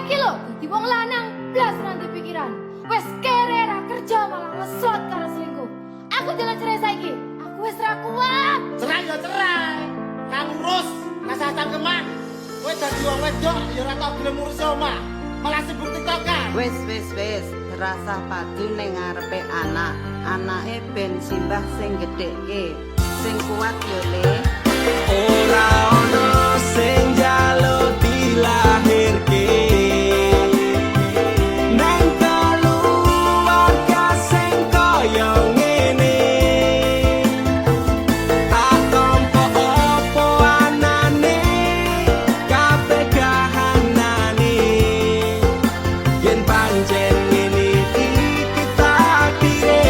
iki lho dadi wong lanang blas nanti pikiran. Wes kere ra kerja malah ngeslot karo selingkuh. Aku jalan cerai saiki. Aku wes ra kuat. Cerai ya cerai. Kang urus rasa cangkeman. Kowe dadi wong wedok ya ora tau gelem ngurus omah. Malah sibuk tiktokan. Wis, terasa padu ning ngarepe anak. Anake ben simbah sing gedhekke. Sing kuat yo Le. Ora ono sing njaluk dilahirke. Nang keluarga sing kaya ngene. Tak tampa apa anane, kabeh kahanane. Yen pancen ngene iki takdire.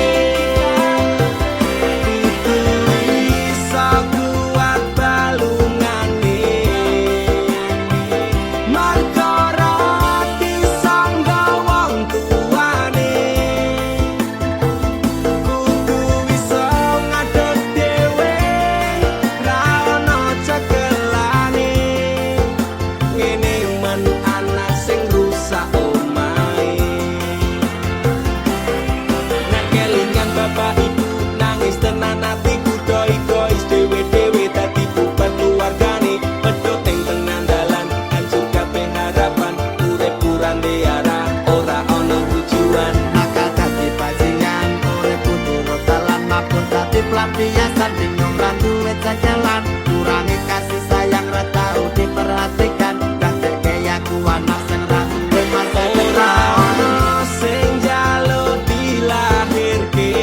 Itu iso kuat balungane. Marga rati sangga wong tuane. Kudu iso ngadeg dhewe, ra ono cekelane. Ngene men anak sing rusak omahe. Nek kelingan bapak ibu nangis tenan atiku doi-doi dhewe-dhewe dadi bubar keluargane. Pedhot ing tenan dalan hancur kabeh harapan. Urip kurang arah ora ono tujuan. Nakal dadi bajingan, urip turut dalan mabur dadi pelampiasan, bingung ra duwe jalan, kurangi kasih sayang ra tau diperhatikan, dadekke aku anak sing ra duwe masa Ora depan. ono sing njaluk dilahirke.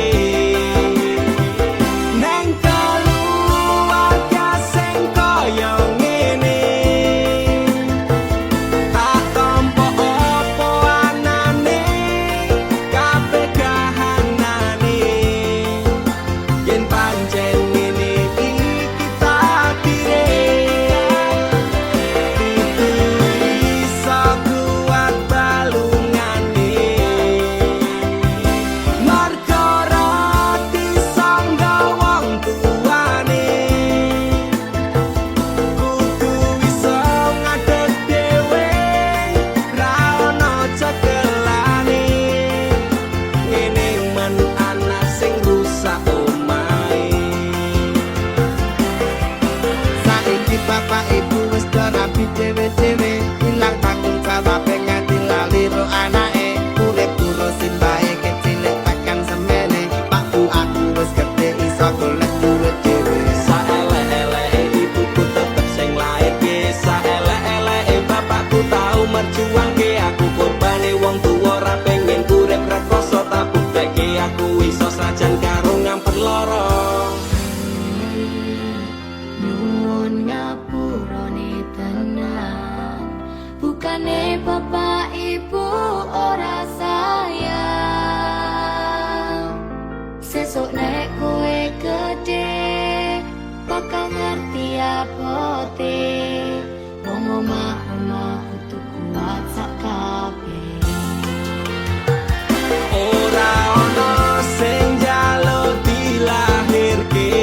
Nang keluarga sing kaya ngene. Tak tampa apa anane, kabeh kahanane. Yen pancen ngene iki takdire. Itu iso kuat balungane. Marga rati sangga wong tuane. Kudu iso ngadeg dhewe, ra ono cekelane. Ngene men anak sing rusak omahe. Saiki bapak ibu wis do rapi dhewe-dhewe, ilang tanggung jawab nganti lali ro anake. Urip ngurusin bae kecilik tekan semene, Pak Bu aku wis gedhe iso golek duit dhewe. Saelek-eleke ibuku tetep sing lairke. Saelek-eleke bapakku tau merjuangke. Aku korbane wong tuwa ra pengen urip rekoso, tak buktekke aku iso sajan karo ngamper lara. Nyuwun ngapurane tenan. Bukane bapak ibu ora sayang. Sesuk nek kowe gede bakal ngerti abote. Wong omah-omah kudu kuat sak kabeh. Ora ono sing njaluk dilahirke.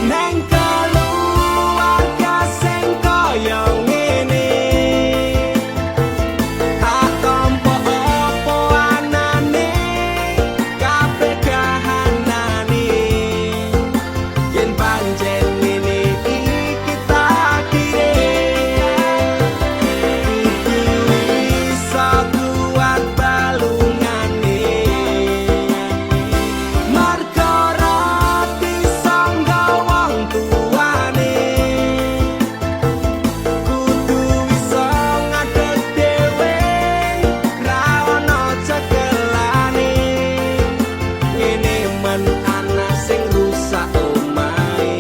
Nang keluarga sing kaya ngene. Tak tampa apa anane, kabeh kahanane. Yen pancen ngene iki takdire. Kudu iso kuat balungane. Marga rati sangga wong tuane. Kudu iso ngadeg dhewe, ra ono cekelane. Ngene men anak sing rusak omahe.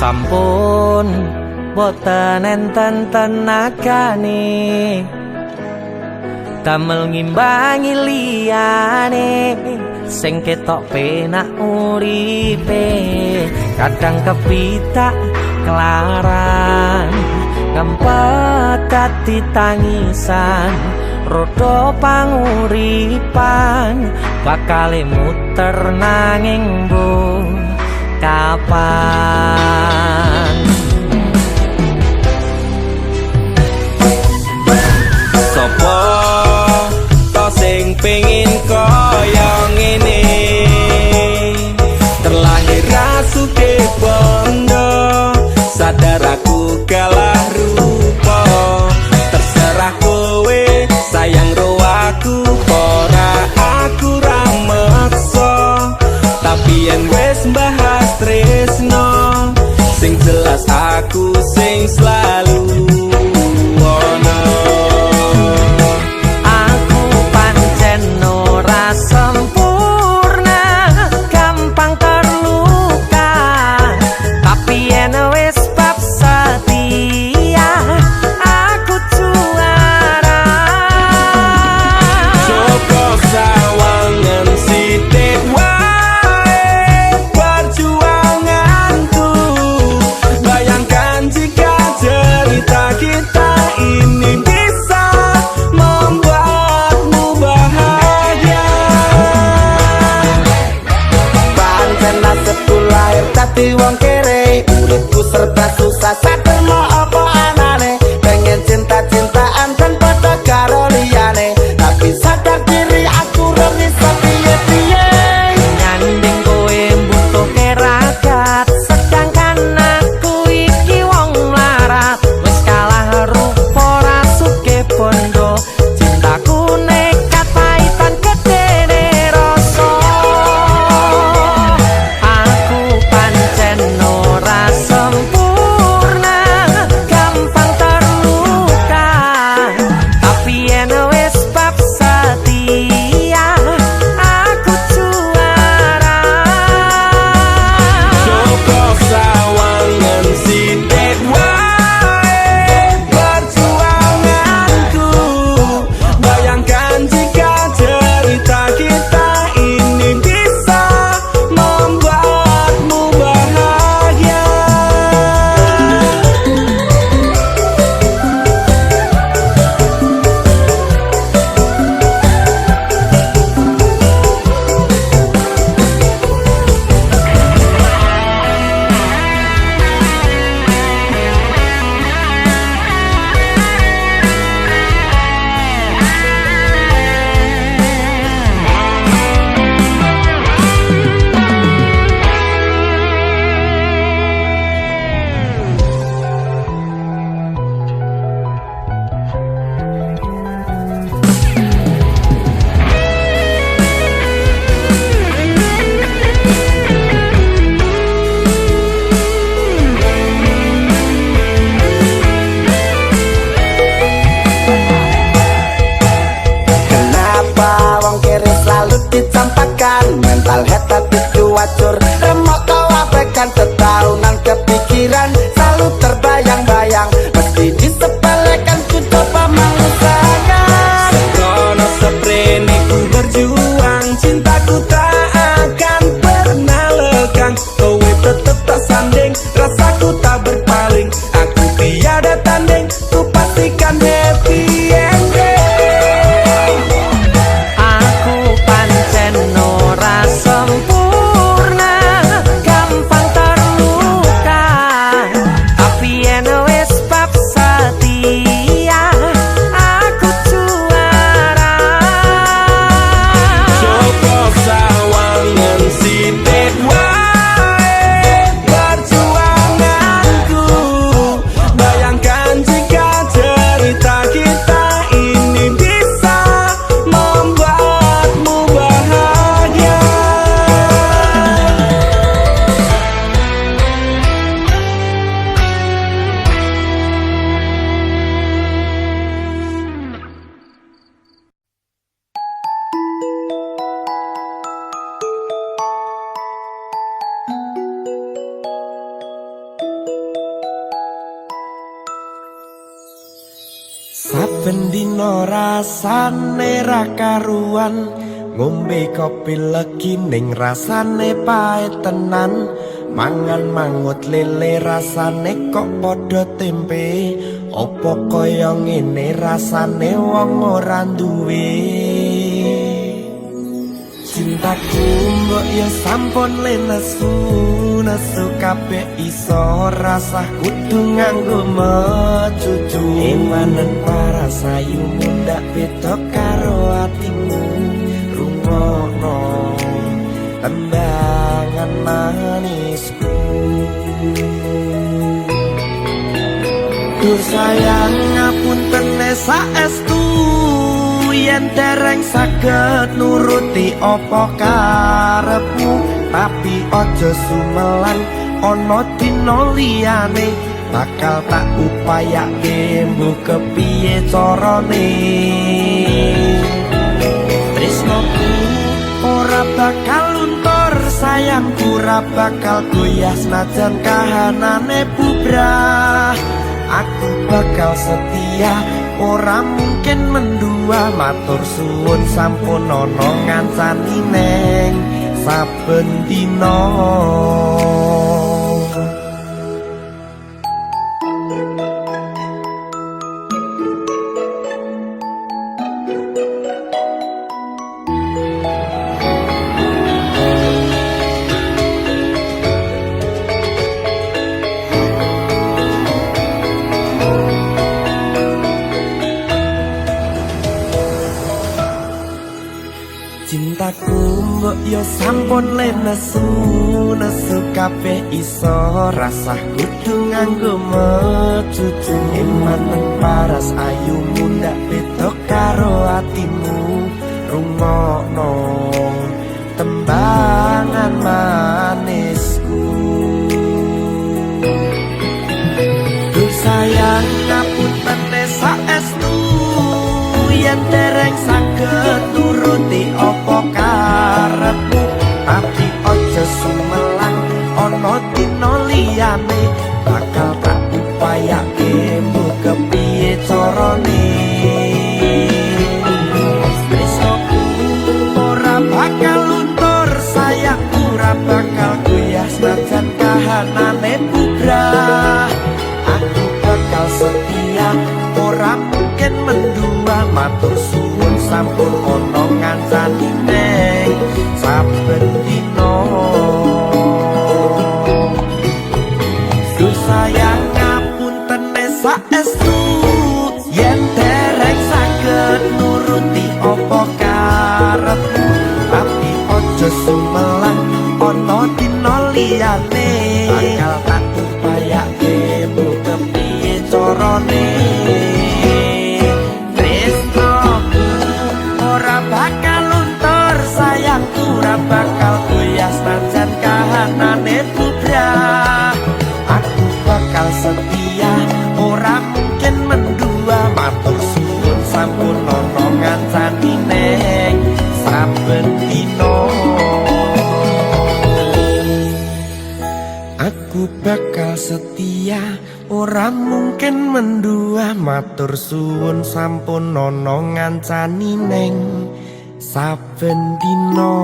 Sampun boten enten tenagane damel ngimbangi liyane sing ketok penak uripe kadang kepitak kelaran ngempet dadi tangisan rodo panguripan bakal muter nanging bu kapan sopo to sing pengin kaya ngene terlahir rasuke bondo sadar aku kalah rupa terserah kowe sayang ro aku ora aku ra meksa tapi yen wis bahas tresno sing jelas aku sing selalu ono aku pancen ora sempurna gampang terluka tapi yen wis bab setia aku juara Joko sawangan sithik wae perjuanganku bayangkan jika cerita kita ini bisa membuatmu bahagia Pancen nasibku lahir dadi wong kere uripku serba susah sadar mau apa anane pengen cinta-cintaan dan padha karo liyane tapi sadar diri aku ora bisa piye-piye nyanding kowe butuh keragat sedangkan aku iki wong melarat wis kalah rupa rasuke bondo cintaku nekat paitan gedene rasa aku pancen ora sempurna gampang terluka tapi yen wis bab setia aku juara Joko sawangan sithik wae perjuanganku bayangkan jika cerita kita ini bisa membuatmu bahagia Kenapa wong kere selalu dicampakkan mental head tadi cuacur remok kau abaikan setaunan kepikiran selalu terbayang-bayang meski disepelekan ku coba mengusahakan Krono seprene ku berjuang cintaku tak akan pernah lekang kowe tetep tak sanding rasaku tak berpaling aku tiada tanding ku pastikan happy ending aku pancen ora sempurna Saben dina rasane ra karuan, ngombe kopi legi ning rasane pahit tenan. Mangan mangut lele rasane kok padha tempe. Apa kaya ngene rasane wong ora duwe. Cintaku mbok ya sampun lenesu, nesu kabeh iso rasah kudu nganggo mecucu. Emanen paras ayu mundak beda karo atimu. Rungokno tembangan manisku. Dur sayang ngapunten saestu, yen dereng saged nuruti apa karepmu. Tapi aja sumelan ana dina liyane, bakal tak upayake mbok kepiye carane. Tresnoku ora bakal luntur, sayangku ora bakal goyah senajan kahanane bubrah. Aku bakal setia, ora mungkin mendua. Matur suwun sampun ana ngancani neng saben dina. Cintaku mbok yo sampun lenesu, nesu kabeh iso rasah kudu nganggo mecucu. Emanen paras ayu mundak beda karo atimu. Rungokno tembangan manisku. Duh sayang ngapunten saestu, yen dereng saged nuruti apa karepmu. Tapi aja sumelang ana dina liyane, bakal tak upayake mbok kepiye carane. Tresnoku ora bakal luntur, sayangku ora bakal goyah senajan kahanane bubrah. Aku bakal setia, ora mungkin mendua. Matur suwun sampun ana ngancani neng saben dina. Duh sayang ngapunten saestu, yen dereng saged nuruti apa karepmu. Tapi aja sumelang ana dina liyane, bakal tak upayake mbok kepiye carane. Bakal goyah senajan kahanane bubrah. Aku bakal setia, ora mungkin mendua. Matur suwun sampun ana ngancani neng saben dina. Aku bakal setia, ora mungkin mendua. Matur suwun sampun ana ngancani neng saben dina.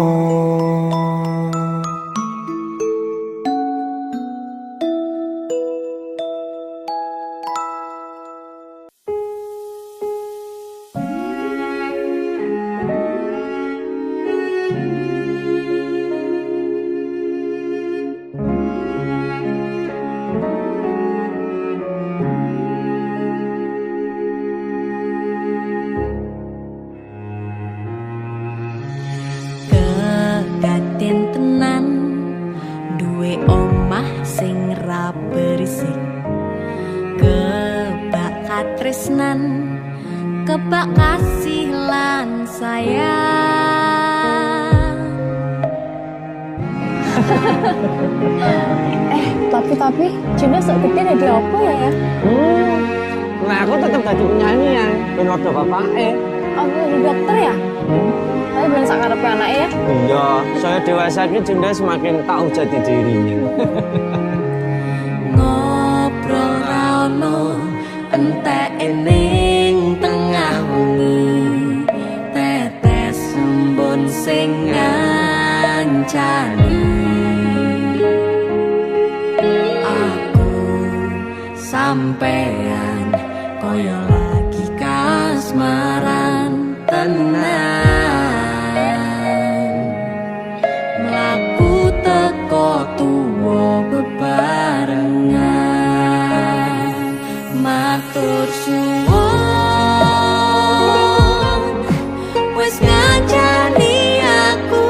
Tresnan kebak kasih lan sayang. Tapi Juna sok gede ada apa ya? Nah aku tetap jadi penyanyi ya, ben waktu bapaknya. Aku jadi dokter ya? Tapi ben sakarepe anake ya? Iya, saya dewasa ini Junda semakin tahu jati dirinya. Ngobrol rano entek ening tengah sing ngancani aku sampean koyo lagi kasmaran tenan mlaku teko tuwa bebarengan matur suwun wis ngancani aku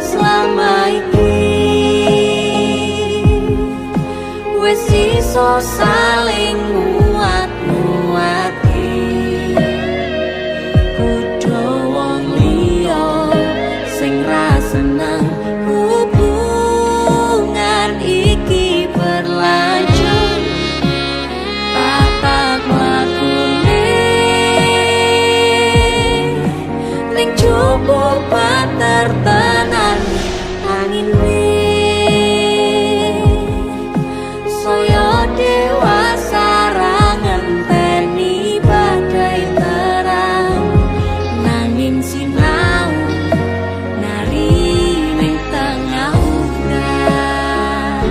selama iki wis iso saling nguat-nguati kudu wong liya sing ra seneng hubungan iki berlanjut tatap lakune ning cukup tertenan angin saya dewasa ra ngenteni badai terang nanging sinau nari ning tengah udan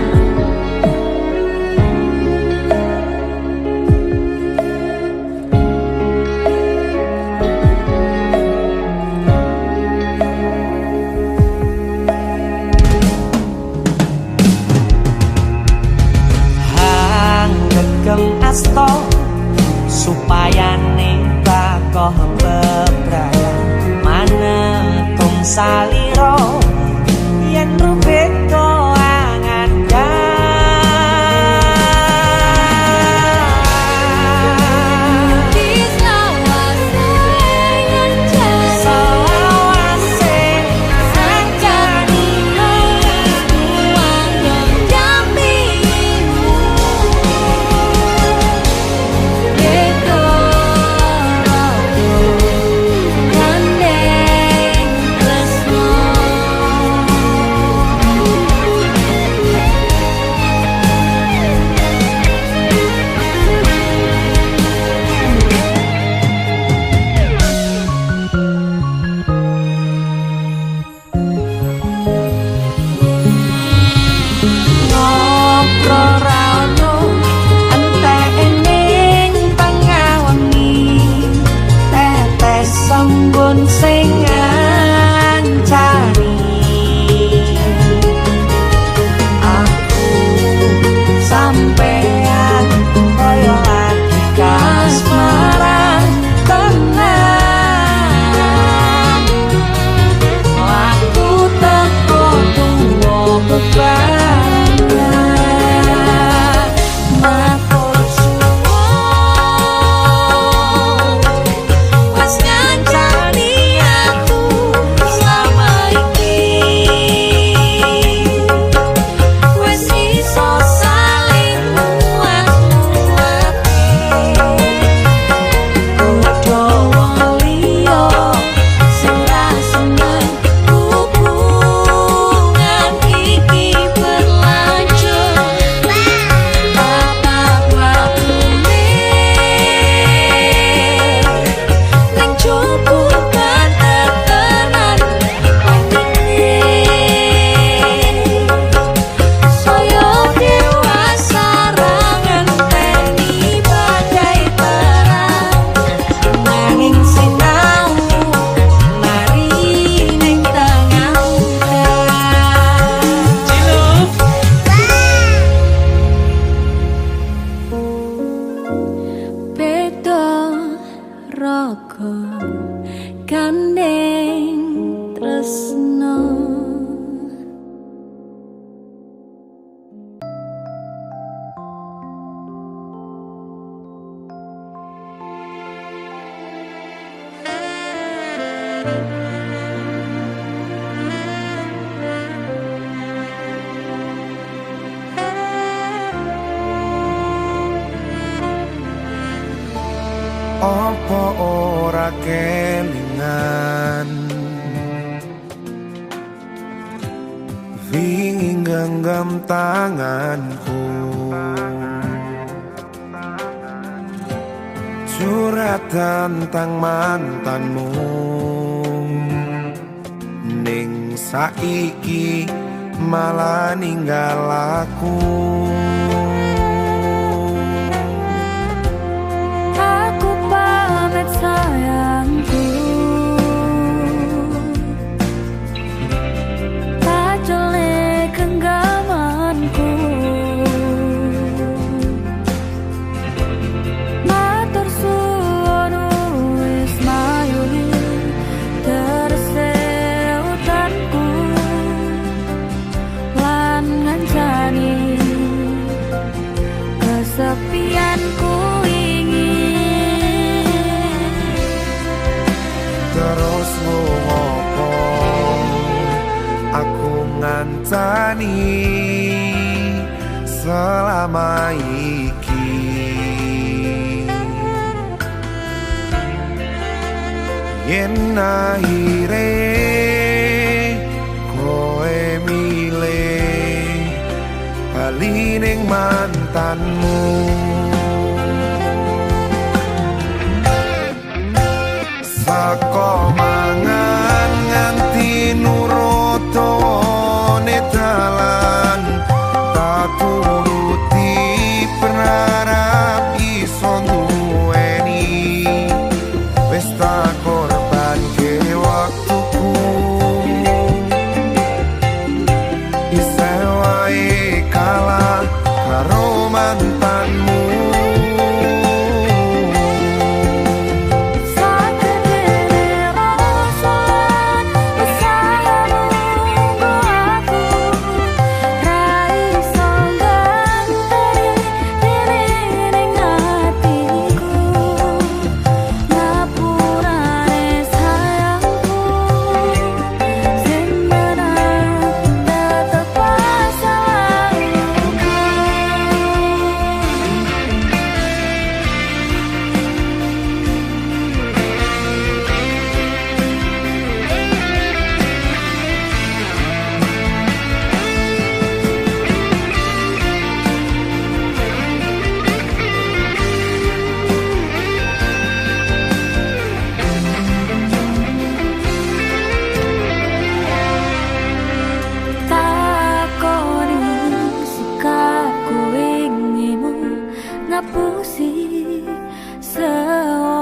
asto supaya ning bakoh bebrayan manetung salira yen rubeka angan sing ngancani aku sampean koyo lagi kasmaran tenan aku teko tuwa bebarengan matur suwun wis ngancani aku selama iki wis iso saling nguat-nguati kudu wong liya sing ra seneng hubungan iki berlanjut tatap lakune ning cukup tertenan saya dewasa ra ngenteni badai terang nanging sinau mari ning tengah beda raga gandeng tresno Apa ora kelingan Wingi genggam tanganku Curhat tentang mantanmu ning saiki malah ninggal aku. Aku pamit sayangku, pacole genggamanku, matur suwun wis mayuni terse utanku lan ngancani kesepianku ingin Terus ngopo aku ngancani selama iki. Yen akhire koe milih bali ning mantanmu. Saka mangan nganti nurut dawane dalan, tak turuti berharap iso duweni. Wis tak korban ke waktuku, isih wae kalah karo mantanmu. Ngapusi selama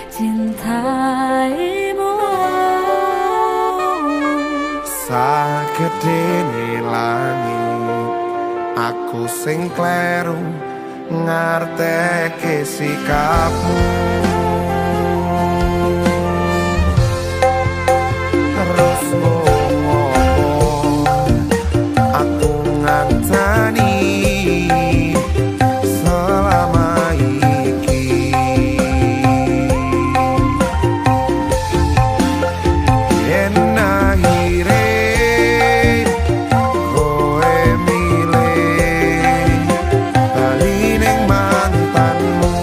cintaimu. Sagedene langit aku sing kleru ngarteke sikapmu. Terus ngopo aku ngancani selama iki. Yen akhire koe milih bali ning mantanmu.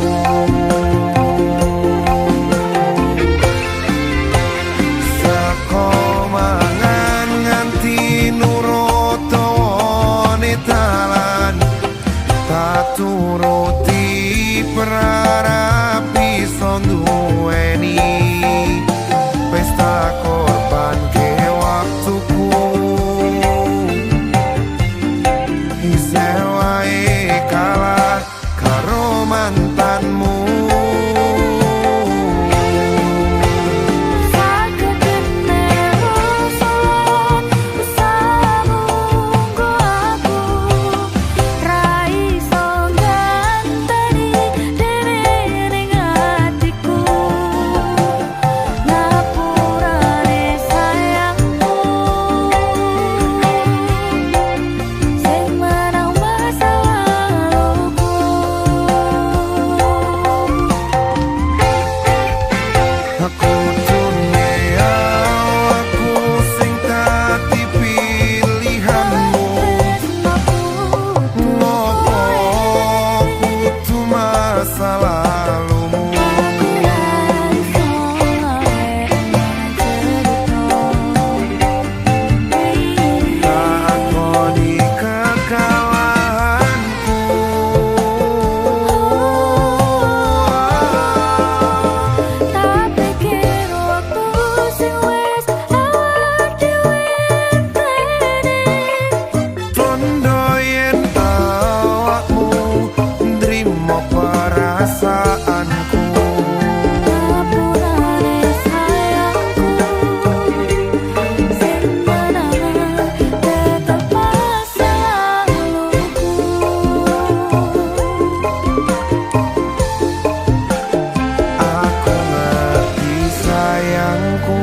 aku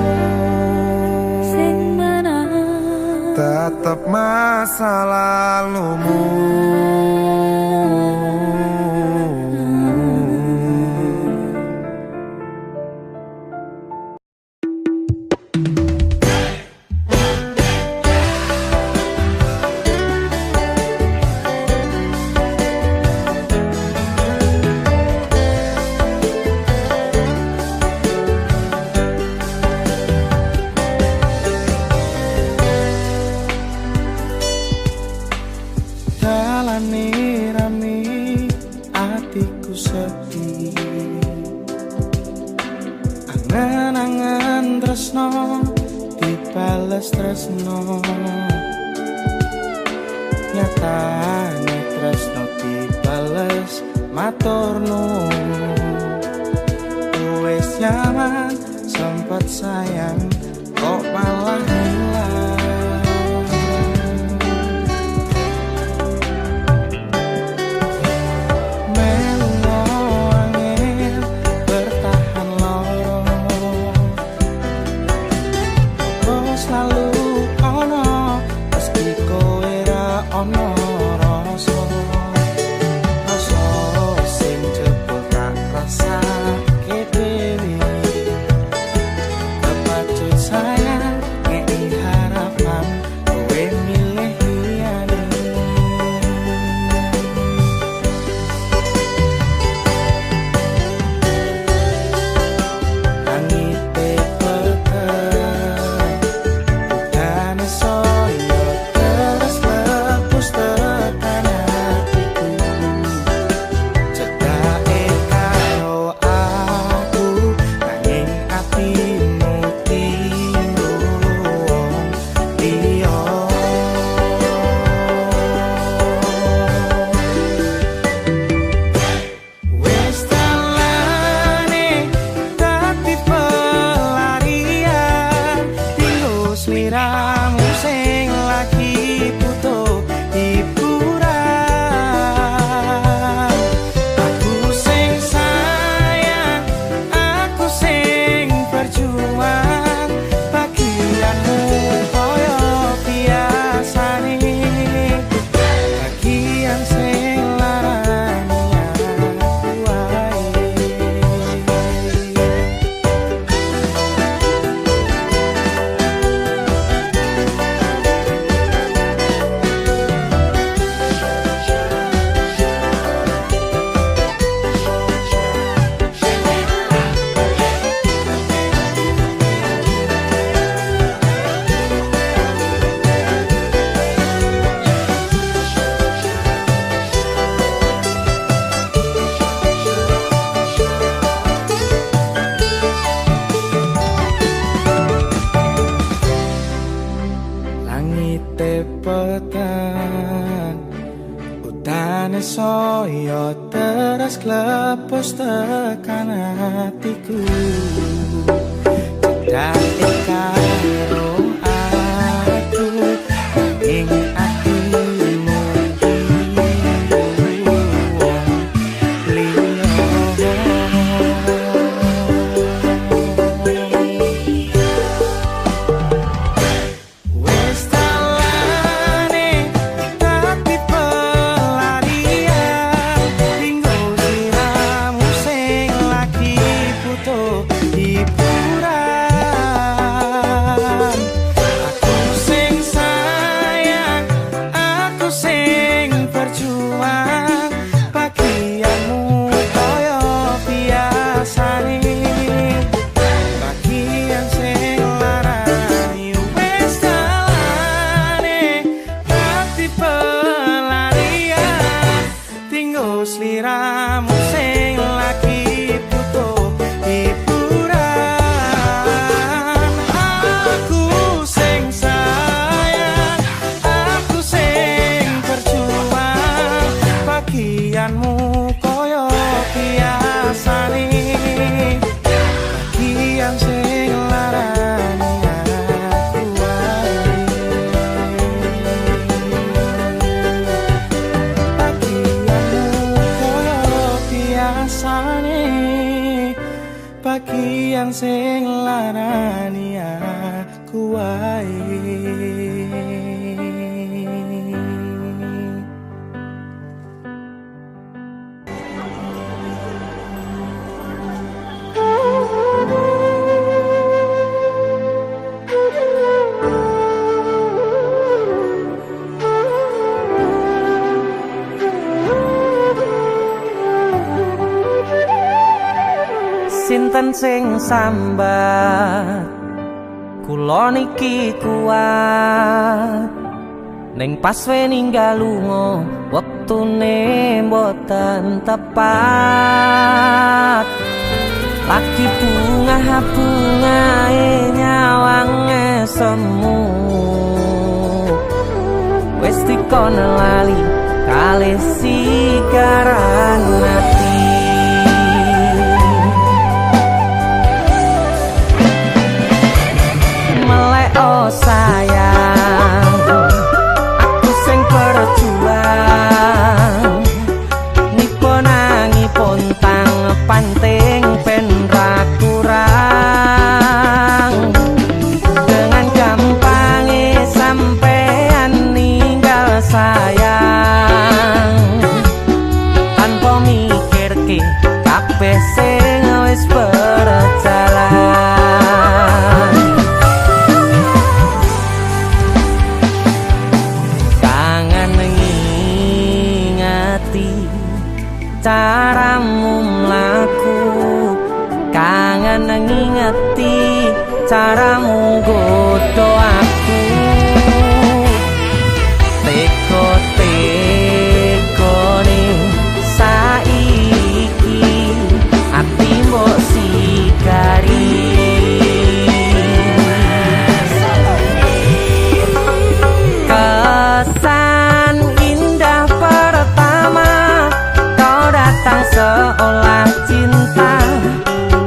sing menang tetep masa lalumu. Atiku sepi, angen-angen tresno dibales tresno, nyatane tresno dibales matur nuwun. Wis nyaman sempet sayang kok malah hilang. Sliramu sing lagi butuh hiburan, aku sing sayang, aku sing berjuang, bagianmu koyo biasane, bagian sing larani aku wae. Langite petang, udane soyo teras klepos tekan hatiku. Jadake karo aku ing atimu hiburan. iku wae. Sinten sing sambat kula niki kuat ning pas we ninggal lunga wektune mboten tepat lagi bungae nyawange semu wis dikono lali kalih sikaran ati. Oh sayang, aku sing berjuang nipun nangipun tang panting pen ra kurang dengan gampangnya sampean ninggal sayang tanpa mikirke kabeh sing wis berjalan. Caramu mlaku kangen ngingeti caramu godho aku teko-tekone saiki ati mbok sikari kesan indah pertama datang seolah cinta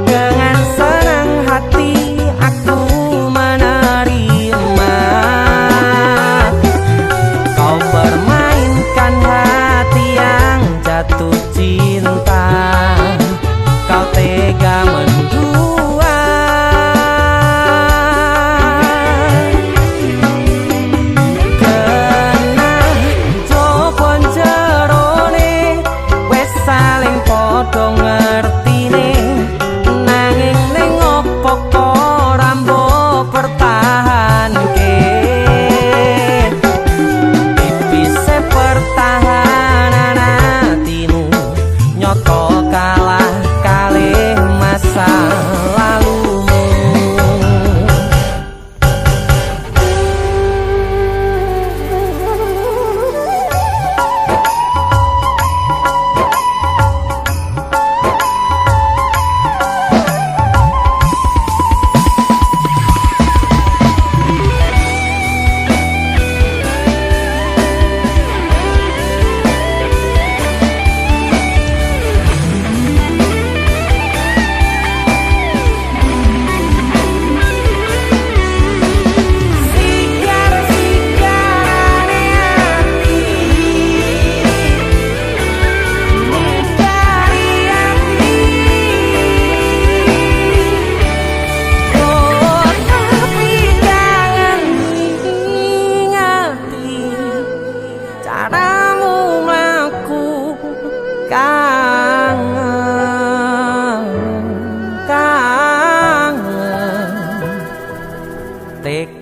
dengan senang hati aku menerima kau bermainkan hati yang jatuh cinta kau tega mendua kena jopon jerone saling podo ngertine nanging ning opo ora mbok pertahanke tipise pertahanan atimu nyoto kalah kalih masa lalumu.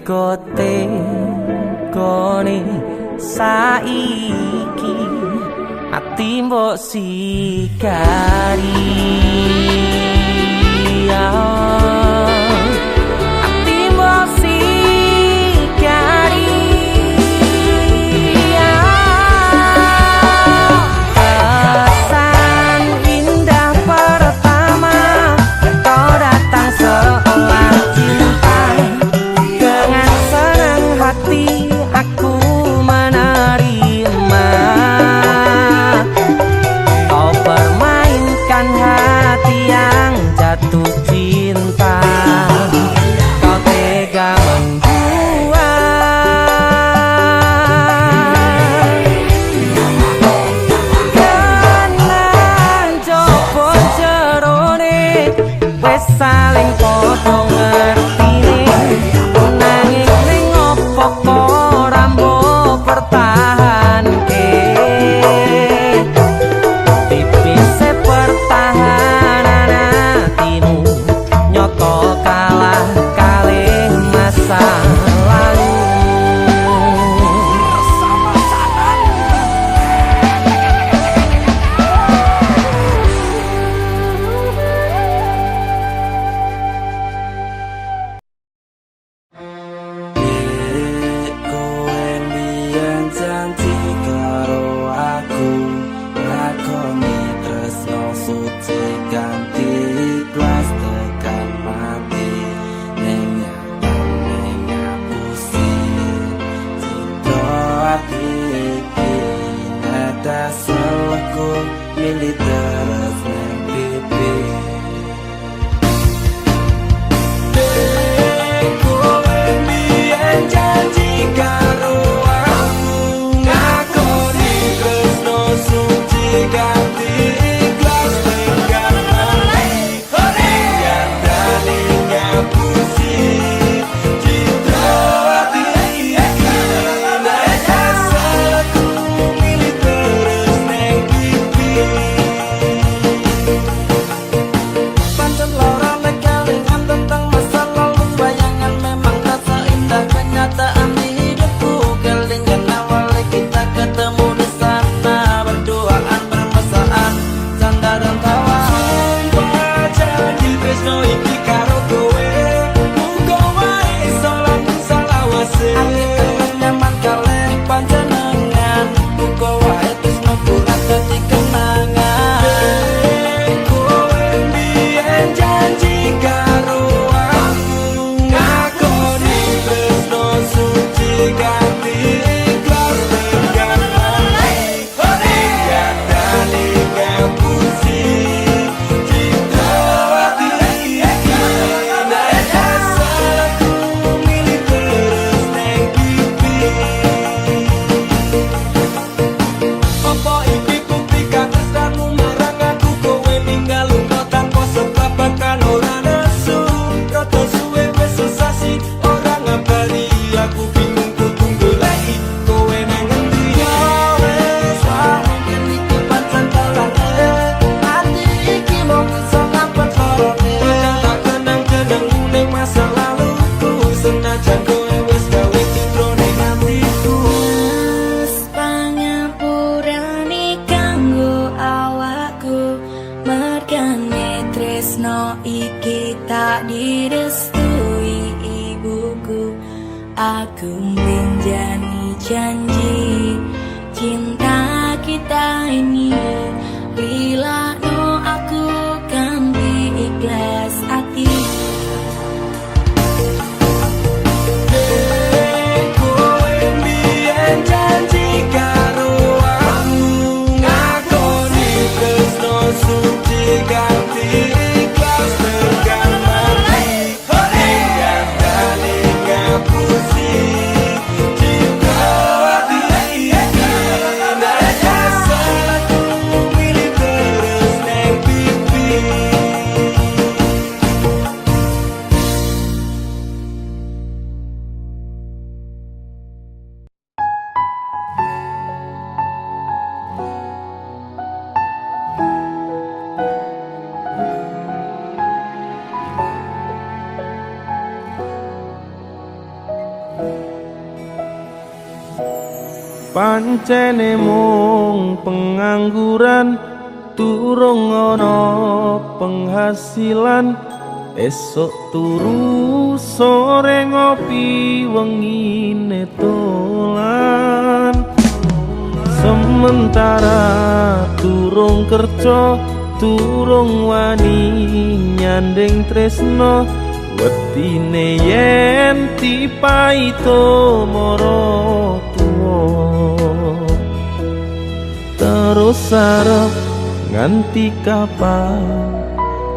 Teko-tekone saiki ati mbok sikari ati mbok sikari kesan indah pertama kau datang seolah cinta dengan senang hati aku menerima kau permainkan hati yang jatuh cinta Aku menjalani janji cinta kita ini, bila no aku kan ikhlas hati. Kowe mbiyen janji karo aku, ngakoni tresno suci ganti ikhlas tekan mati. Hingga tali ngapusi cinta hati iki. Nek salahku milih terus neng pipi. Pancene mung pengangguran, durung ana penghasilan. Esok turu sore ngopi wengine dolan. Sementara durung kerja, durung wani nyanding tresno. Wetine yen dipaito mara tuwa, terus arep nganti kapan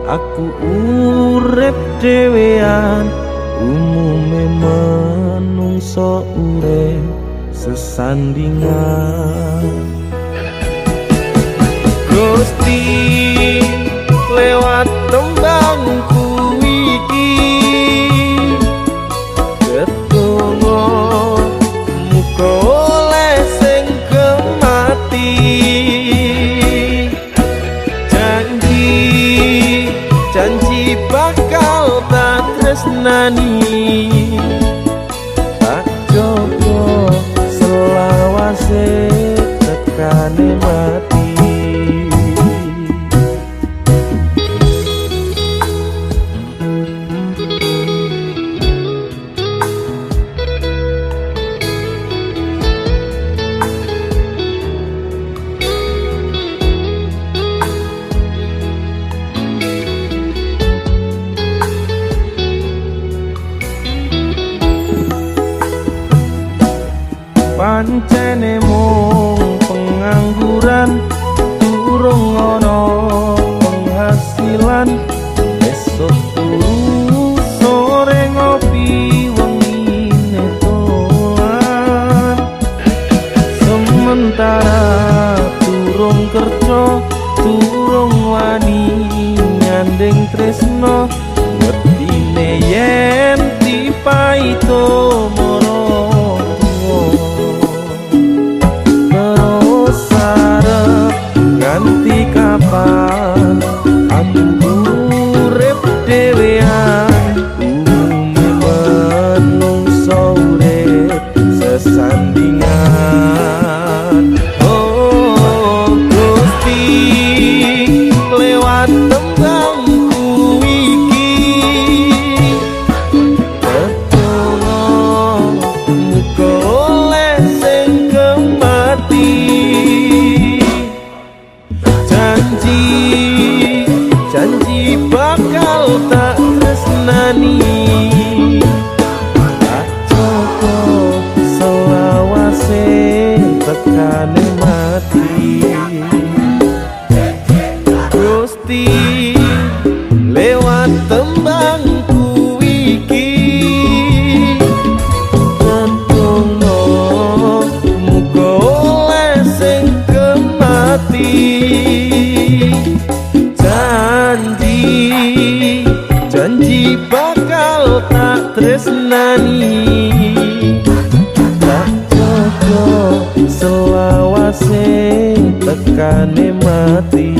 aku urip dhewean. Umume manungsa urip sesandingan. Gusti lewat tembangku iki ketunggu muka oleh sing kemati. Janji bakal tak tresnani, tak jogo selawase tekane mati. Pancene mung pengangguran, durung ana penghasilan. Esok turu sore ngopi wengine dolan. Sementara durung kerja, durung wani nyanding tresno. Wetine yen dipaito mara nganti kapan aku urip dhewean. Umume manungsa urip sesandingan. Oh Gusti lewat tembangku iki ketunggu muga oleh sing kemati. Janji bakal tak tresnani, tak jogo selawase tekane mati. Gusti lewat tembangku iki ketunggu muga oleh sing kemati. Janji bakal tak tresnani, tak jogo selawase tekane mati.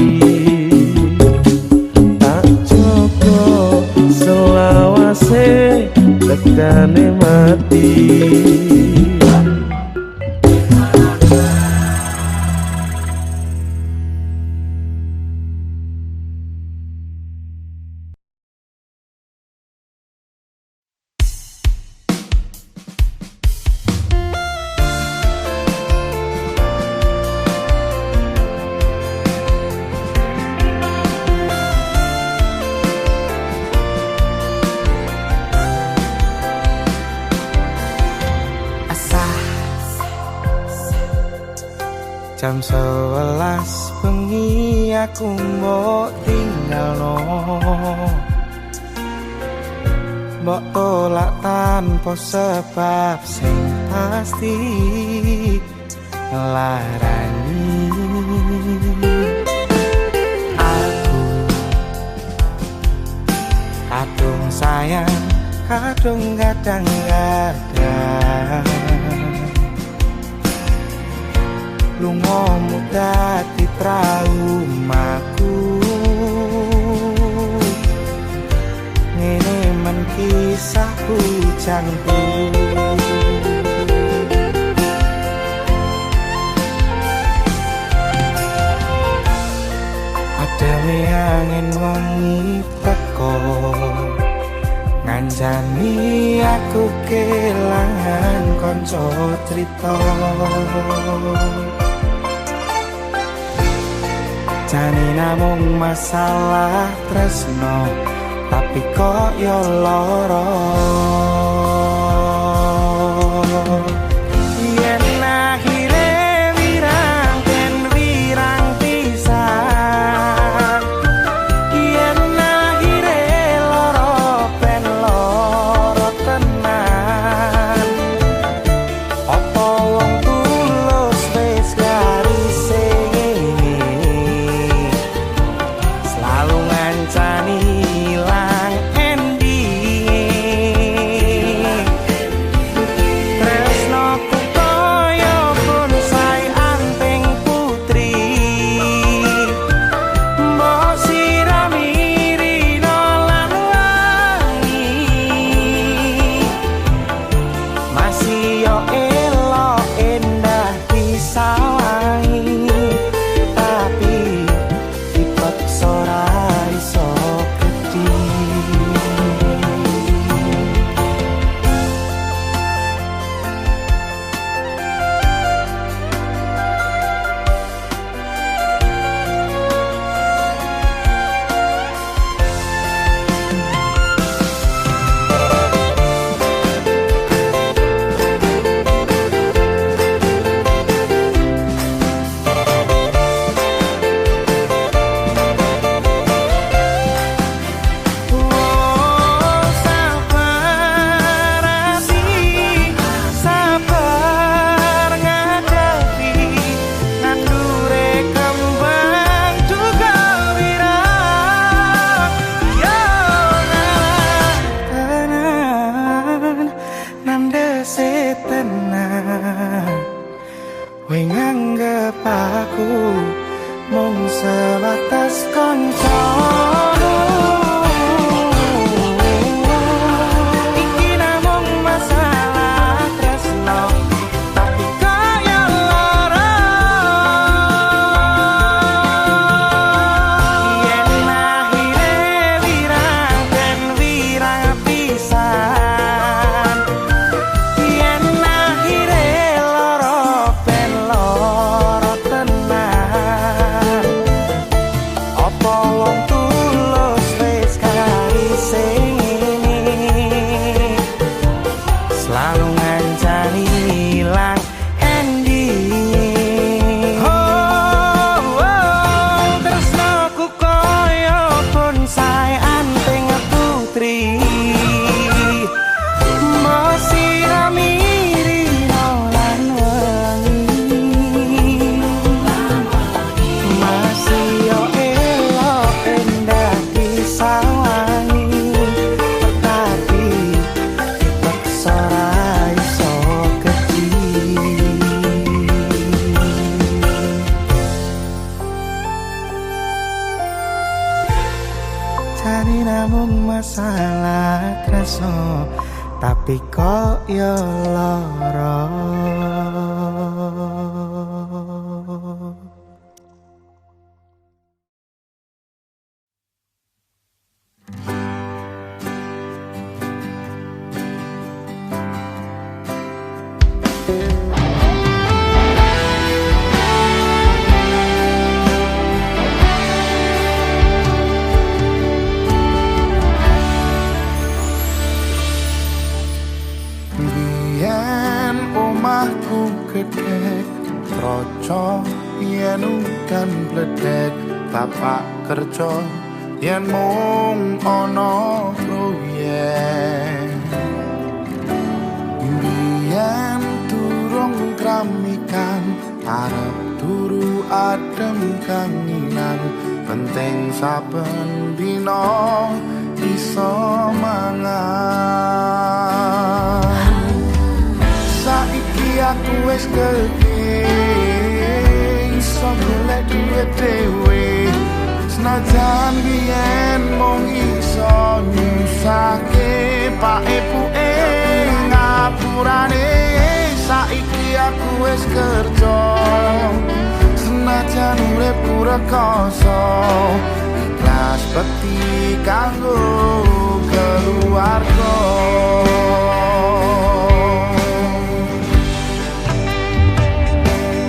Tak jogo selawase tekane mati. Jam 11 bengi aku mbok tinggalno, mbok tolak tanpa sebab sing pasti larani. Aku kadung sayang, kadung kadang-kadang lungamu dadi traumaku. Ngene men kisah hujanku. Adewe angin wengi teko ngancani aku kelangan kanca crita. Jane namung masalah tresno, tapi kok yo lara. Yen akhire wirang ten wirang pisan, yen akhire lara ben lara tenan. Apa wong tulus wis garise selalu ngancani ilang ending. Tresnoku kaya bonsai anting putri, mbok sirami rino lan wangi. Masih yo elok endah disawangi, tapi dipaksa ora iso gedhi. Sabar ngadepi ngandure kembang juga wirang. Yo tenan nandese tenan, kowe nganggep aku mung sebatas kanca. Iki namung masalah tresno, tapi kaya lara. Yen akhire wirang ben wirang pisan, yen akhire lara ben lara tenan. Apa wong tulus wis karise selalu ngancani ilang ending. Tresnoku kaya bonsai anting putri, mbok sirami rino lan wangi. Masih yo elok endah disawangi, tapi dipaksa ora iso gedhi. Jane namung masalah tresno, tapi kok yo lara. Biyen omahku gedhe troco yen udan bledek bapak kerja yen mung ana proyek biyen durung kramikan arep turu adem kanginan penting saben dina iso mangan saiki aku wis gedhe iso golek duit dhewe senajan biyen mung iso nyusake pak ibuke ngapurane saiki aku wis kerja senajan urip rekoso ikhlas bekti kanggo keluarga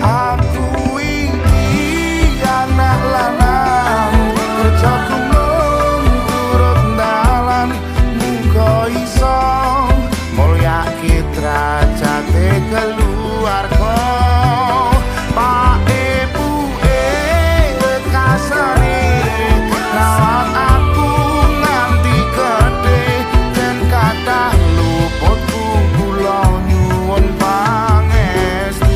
aku iki anak lanang kerja kumung turut dalan muga iso mulyake derajate keluarga Pak Ibuke kasane rawat aku nganti gedhe dan kathah luputku kula nyuwun pangestu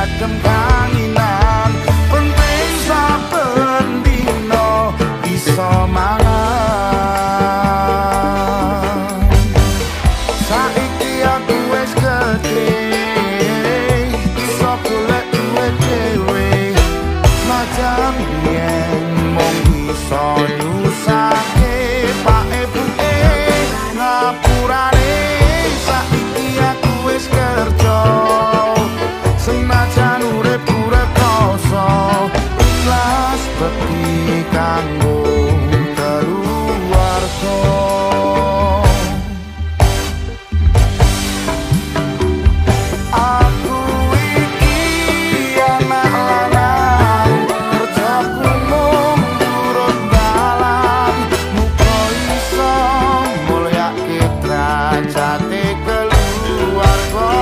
adem kanginan penting saben dina iso mangan saiki aku wis gedhe iso golek duit dhewe senajan yen mung iso nyusake pak ibuke ngapurane saiki aku wis kerja senajan urip rekoso ikhlas bekti kanggo keluarga aku iki anak lanang kerja kumung turut dalan muga iso mulyake derajate keluarga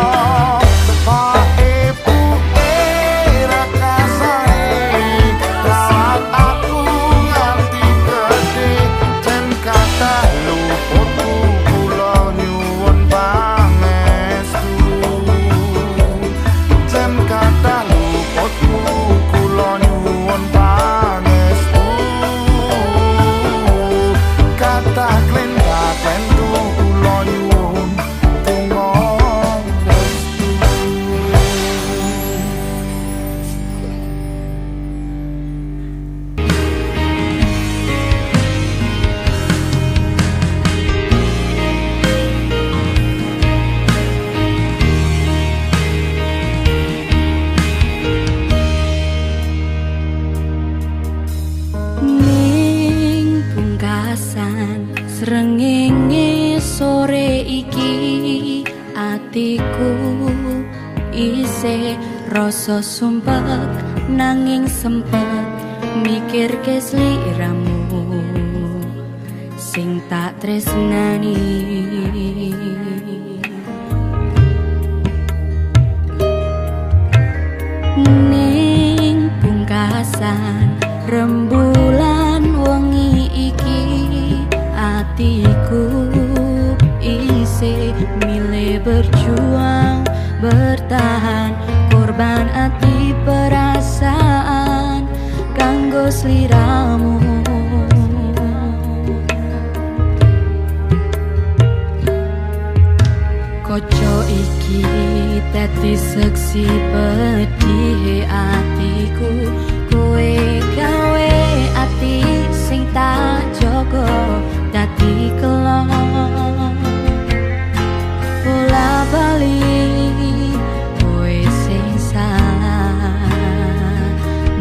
srengenge sore iki atiku isih rasa sumpek nanging sempet mikir ke sliramu sing tak tresnani ning pungkasan rembulan wengi iki hatiku isih milih berjuang bertahan korban hati perasaan kanggo sliramu koco iki dadi seksi pedih hatiku kowe gawe dadi kelong bola bali kowe sing salah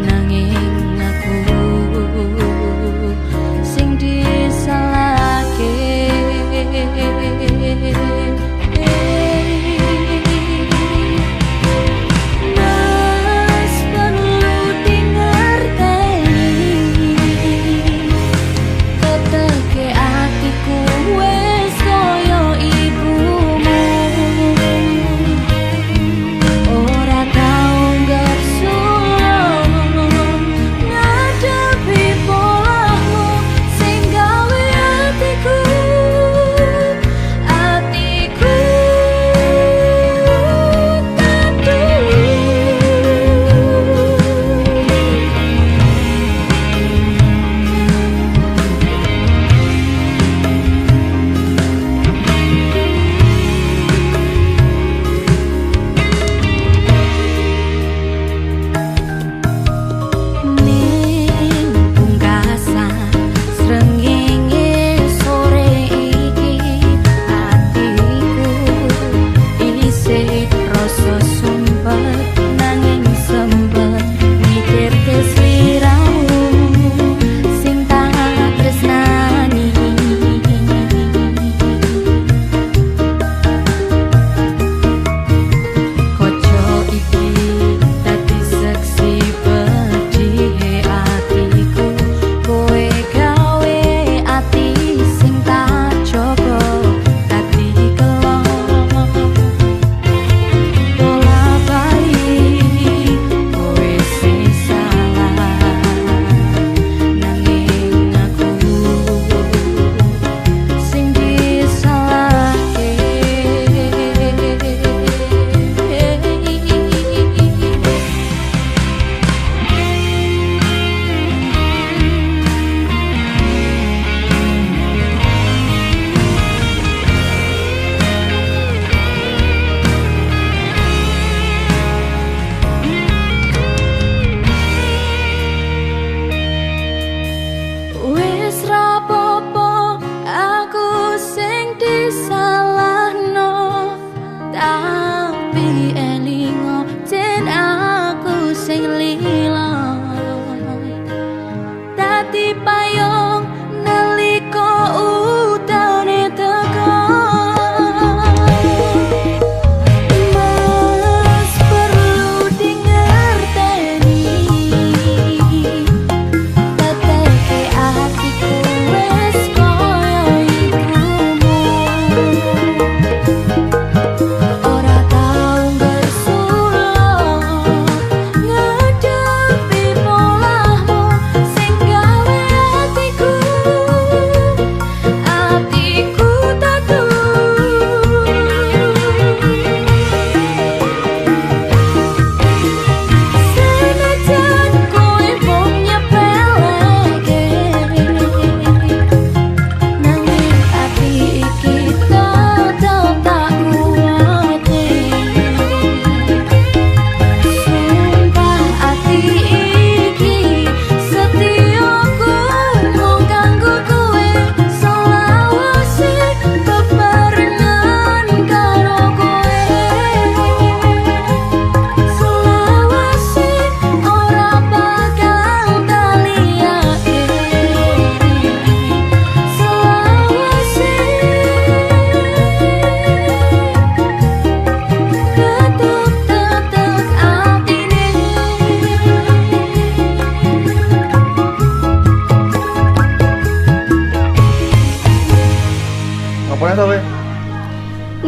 nanging aku sing disalahke. Mas perlu dingerteni keteke atiku wis koyo ibumu ora tau ngersulon ngadepi polahmu sing gawe atiku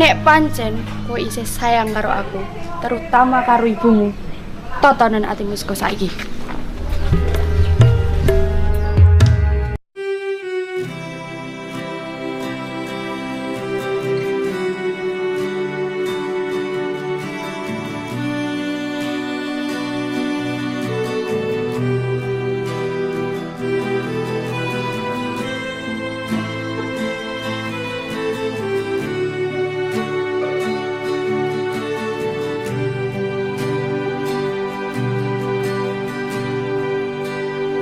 Nek pancen kowe isih sayang karo aku, terutama karo ibumu, totonan atimu saka saiki.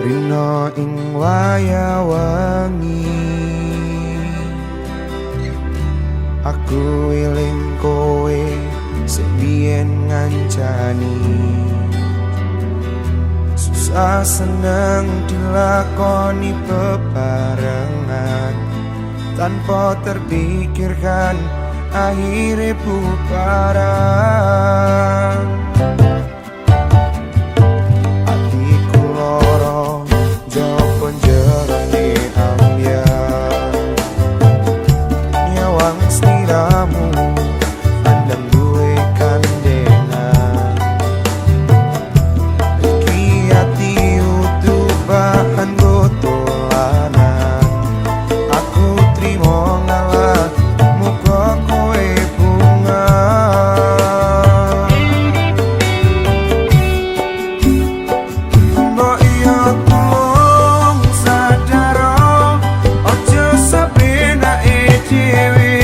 Rino ing waya wengi aku eling kowe sing biyen ngancani susah seneng dilakoni bebarengan tanpa terpikirkan akhirnya bubaran hatiku loro joko jerone ambyar nyawang sliramu andang duwe kandengan iki ati utuh bahan gotolanan aku trimo ngalah muga kowe bunga mbok iya tulung sadaro ojo sabenake dhewe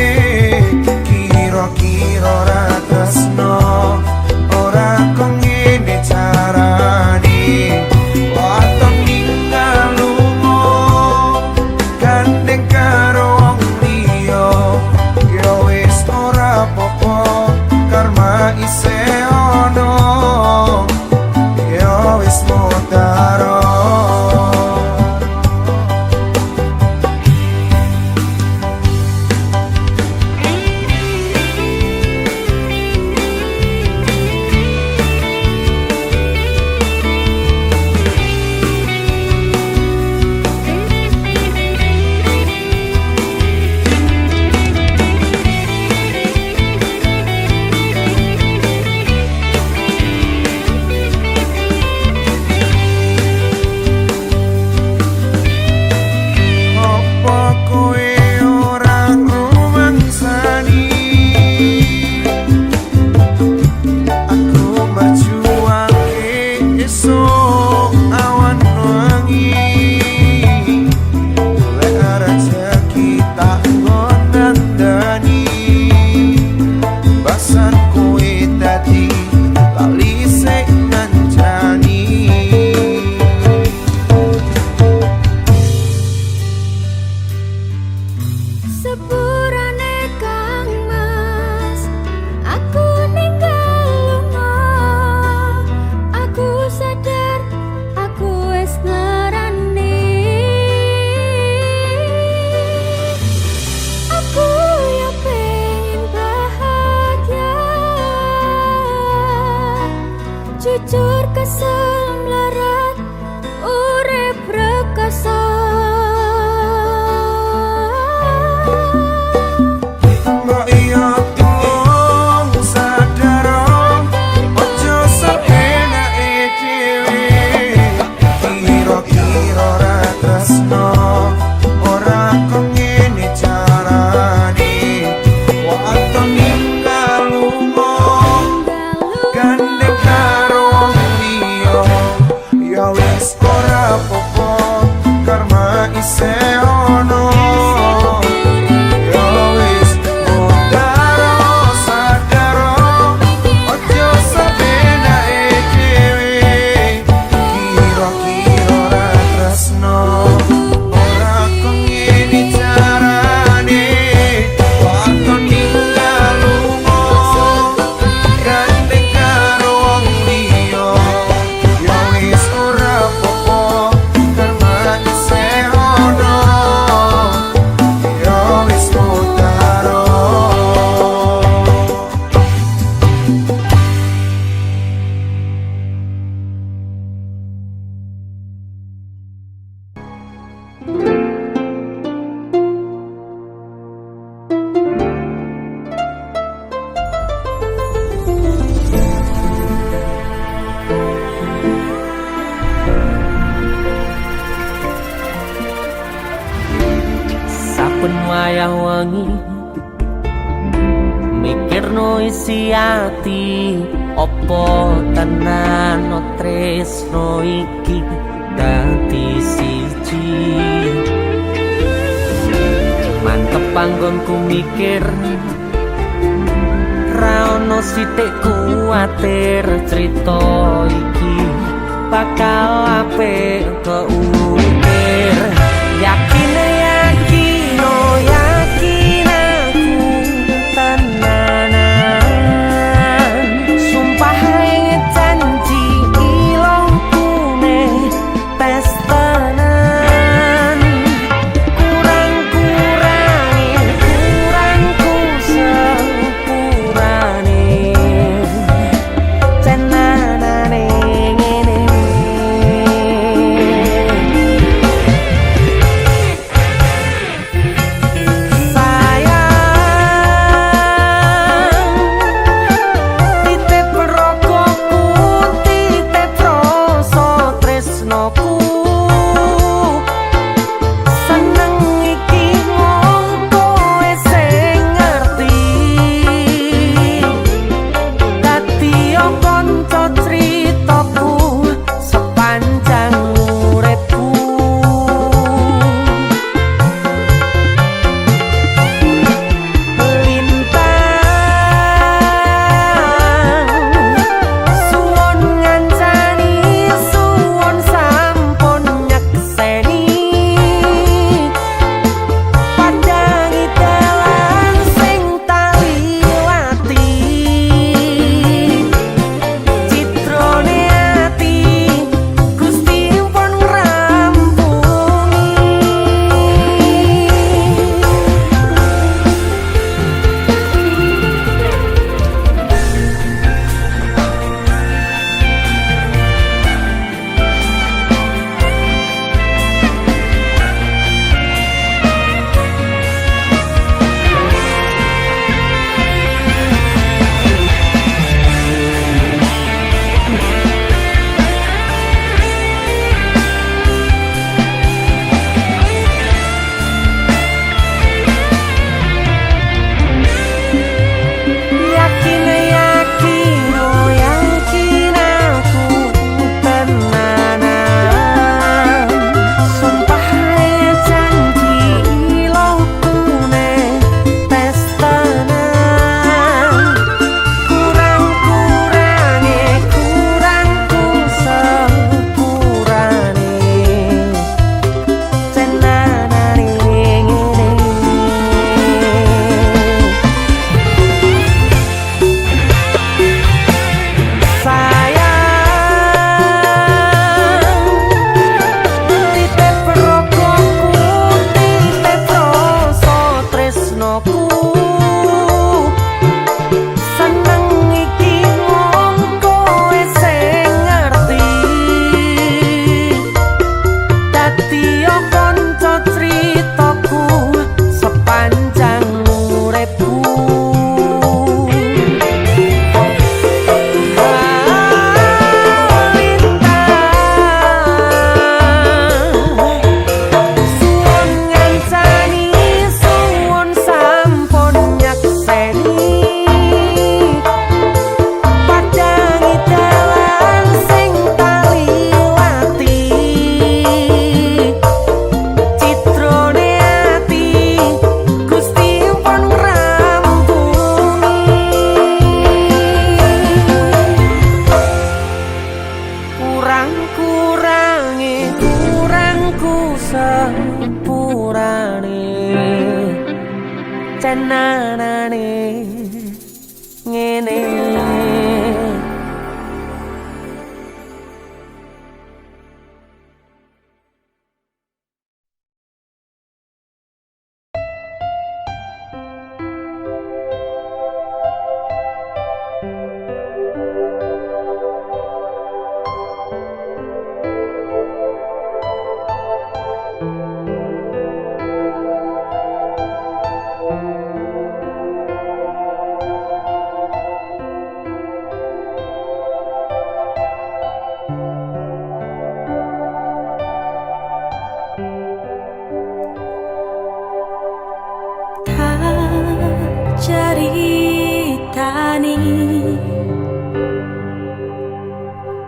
kira-kira ra tresno ora kok ngene carane waton ninggal lunga gandeng karo wong liya ya wis ora apa-apa karma isih ono ya wis motaro apa kowe ora ngrumangsani aku merjuangke esuk awan wangi golek rezeki tak ngondandani basan kowe dadi lali sing ngancani Sepurane Kang Mas, aku ninggal lunga. Aku sadar, aku wis ngarani. Aku ya pengen bahagia, jujur kesel melarat, urip rekoso. mbok iya tulung sadaro ojo sabenake dhewe kira-kira ra tresno ora kok ngene carane waton ninggal lunga gandeng karo wong liya ya wis ora apa-apa karma isih ono ya wis motaro sadaro ojo sabenake dhewe kira-kira ra tresno ora kok ngene carane waton ninggal lunga gandeng karo wong liya ya wis ora apa-apa karma isih ono ya wis motaro saben wayah wengi mikirno isi ati opo tenan no tresno iki dadi siji mantep panggonku mikir ra ono sithik kuwatir crita iki bakal apik keukir. Yakin yakin oh yakin aku tenanan, sumpah janji ilongku ne tes tenan. Kurangku sepurane tenanane ngene. Titip rogoku, titip rasa tresnoku, seneng iki mung kowe sing ngerti. Dadi kanca critaku sepanjang uripku. Suwon ngancani, suwon sampun nyekseni, pandangi dalan sing tak liwati. Citrone ati Gusti pun ngrampungi. Yakin yakin oh yakin aku tenanan, sumpah janji ilongku ne tes tenan. Kurangku sepurane tenanane ngene. Sayang, titip rogoku, titip rasa tresnoku, seneng iki mung kowe sing ngerti. Dadi kanca critaku sepanjang uripku. Suwon ngancani, suwon sampun nyekseni, pandangi dalan sing tak liwati. Citrone ati Gusti pun ngrampungi. Kurangku sepurane tenanane ngene.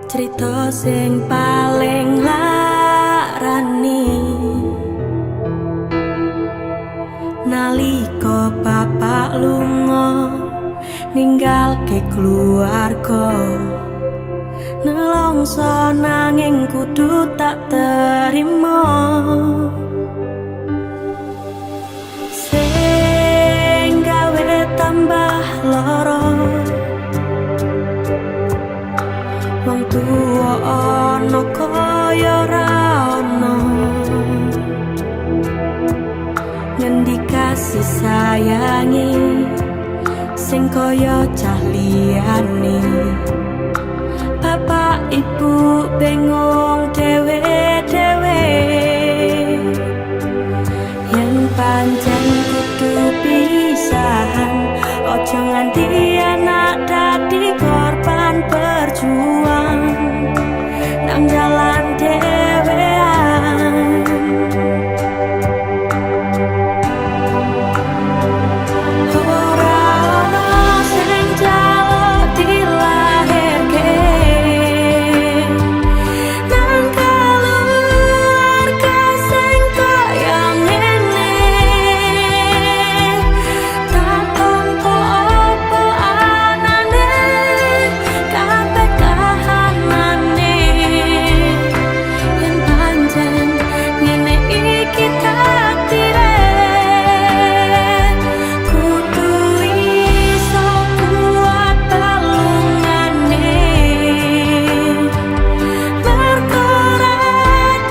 Cerita sing paling larani nalika bapak lunga ninggalke keluarga nelongso nanging kudu tak terima. Sing gawe tambah lara, wong tuwa ana kaya ra ana. Ngendi kasih sayangi sing kaya cah liyane. Bapak ibu bingung dhewe-dhewe, yen pancen kudu pisahan, ojo nganti anak dadi korban berjuang nang jalan dhewean. Ora ono sing jaluk dilahirke nang keluarga sing kaya ngene. Tak tompo apa anane, kabeh kahanane. Yen pancen ngene iki takdire, kudu iso kuat balungane. Mergo ora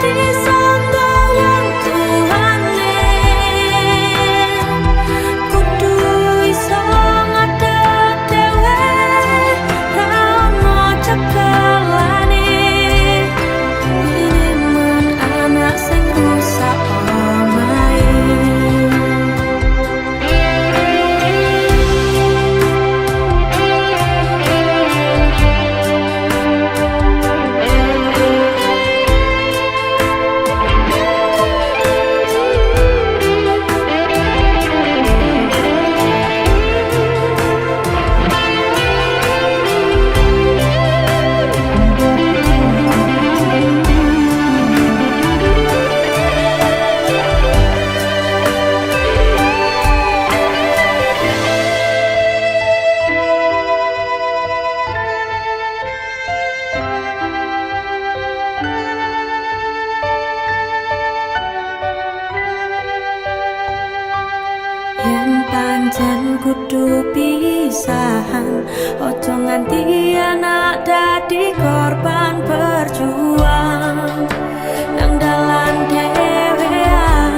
disangga wong tuane, kudu iso ngadeg dhewe, ra ono cekelane. Iriman anak sing rusak omahe. Yen pancen kudu pisahan, ojo nganti anak dadi korban berjuang nang dalan dhewean.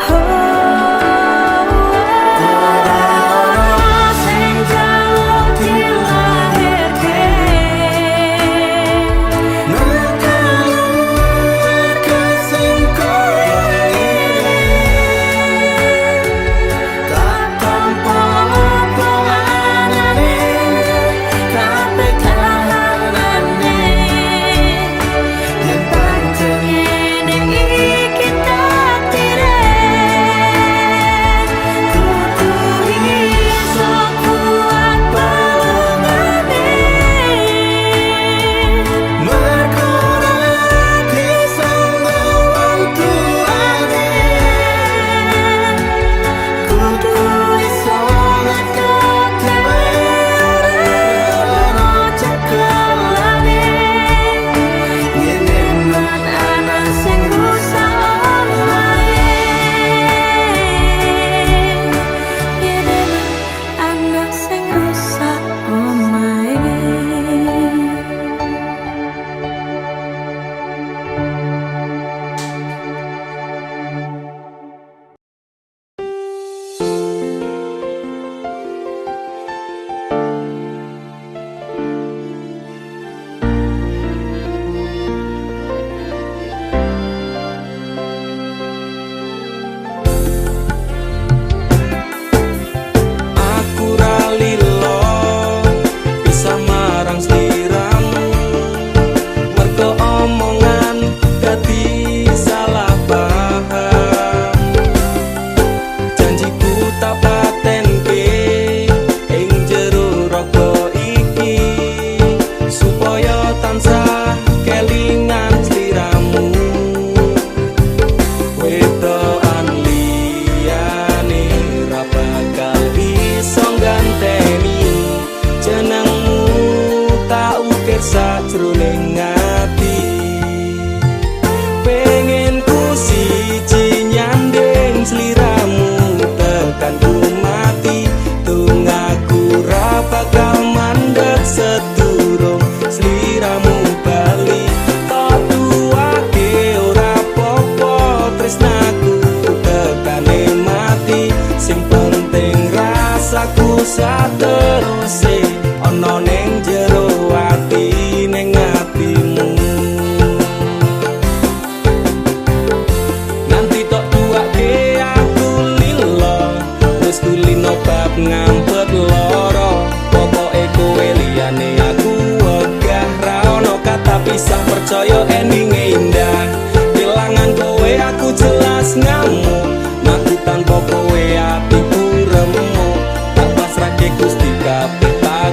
Ora ono sing jaluk dilahirke nang keluarga sing kaya ngene. Tak tompo apa anane, kabeh kahanane.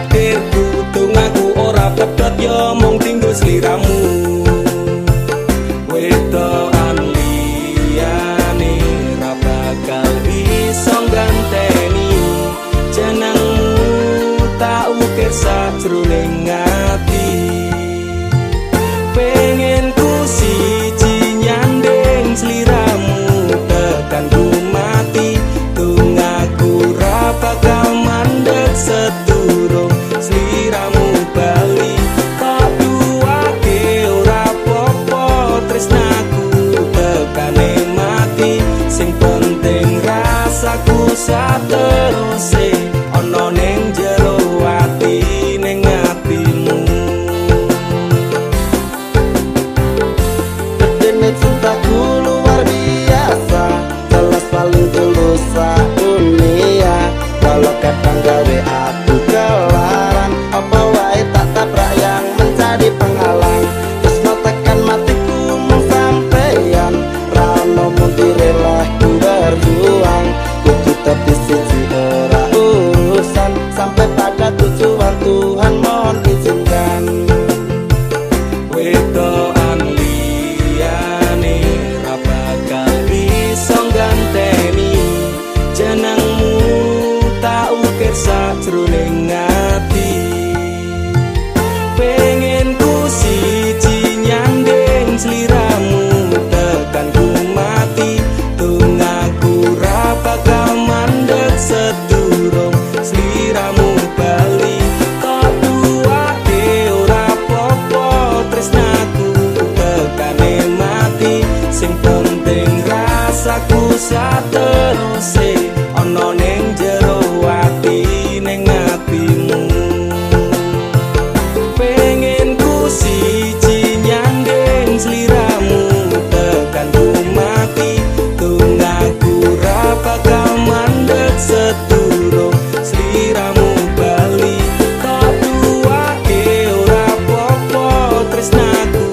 takdirku dongaku ora pedhot yo mung tinggo sliramu wedokan liyane ra bakal iso ganteni jenengmu tak ukir sajroning ati pengen ku siji nyandeng sliramu tekan ku mati dongaku ra bakal mandeg sedurung sliramu bali tak duwake ora popo tresnaku tekane mati sing penting rasaku sateruse ana ning jero ati ning atimu Dene cintaku luar biasa jelas paling tulus dunia walau kadang gawe aku kelaran apa wae tak tabrak yang menjadi penghalang terus tekan matiku mung sampeyan rano mundire lah ku berjuang kudu tapi siji ora urusan sampai pada tujuan Tuhan mohon izinkan wedokan liyane ra bakal iso ganteni jenengmu tak ukir sajroning ati pengen ku siji nyandeng sliramu tekan ku mati dongaku ra bakal mandeg sedurung sliramu bali tak duwake ora popo tresnaku tekane mati sing penting rasaku sateruse ana ning jero ati ning atimu pengen ku siji nyandeng sliramu tekan ku mati dongaku ra bakal mandeg sedurung sliramu bali tak duwake ora popo tresnaku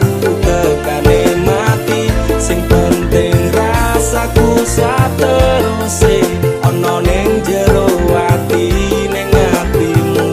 tekane mati sing penting rasaku sateruse ana ning jero ati ning atimu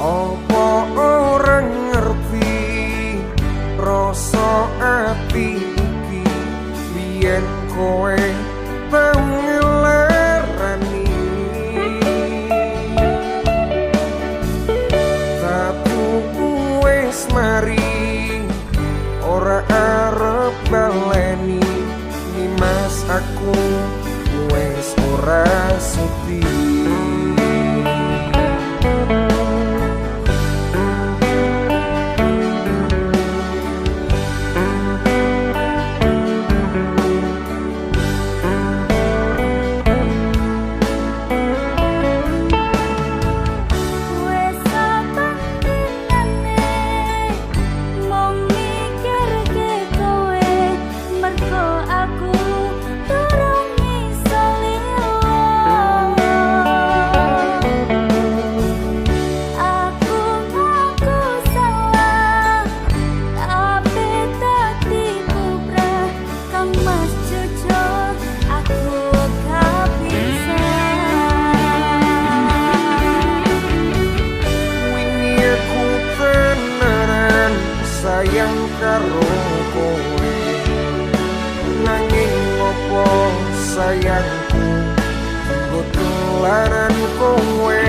Apa ora ngerti rasa ati iki biyen kowe tau ngelarani tapi wis mari ora arep baleni Nimas aku wis ora sudi sayang karo kowe nanging opo sayangku kutularan kowe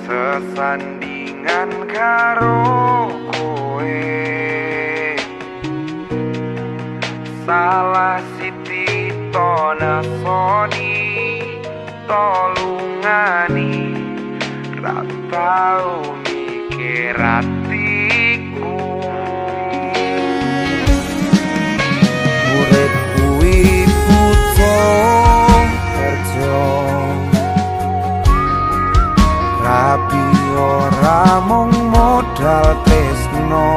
Sesandingan karo kowe salah siti tona soni tolungani ra tau mikir atiku urip kuwi butuh kerja rapi ora mung modal tresno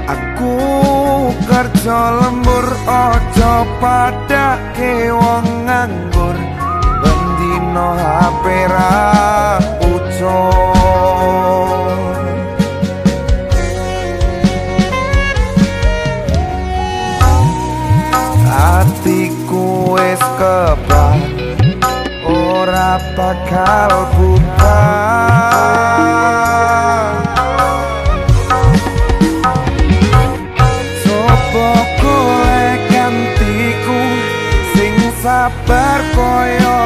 aku kerja lembur aja padake wong nganggur bendino HP ra ucul atiku wis kebak ora bakal buka coba kowe gantiku sing sabar koyo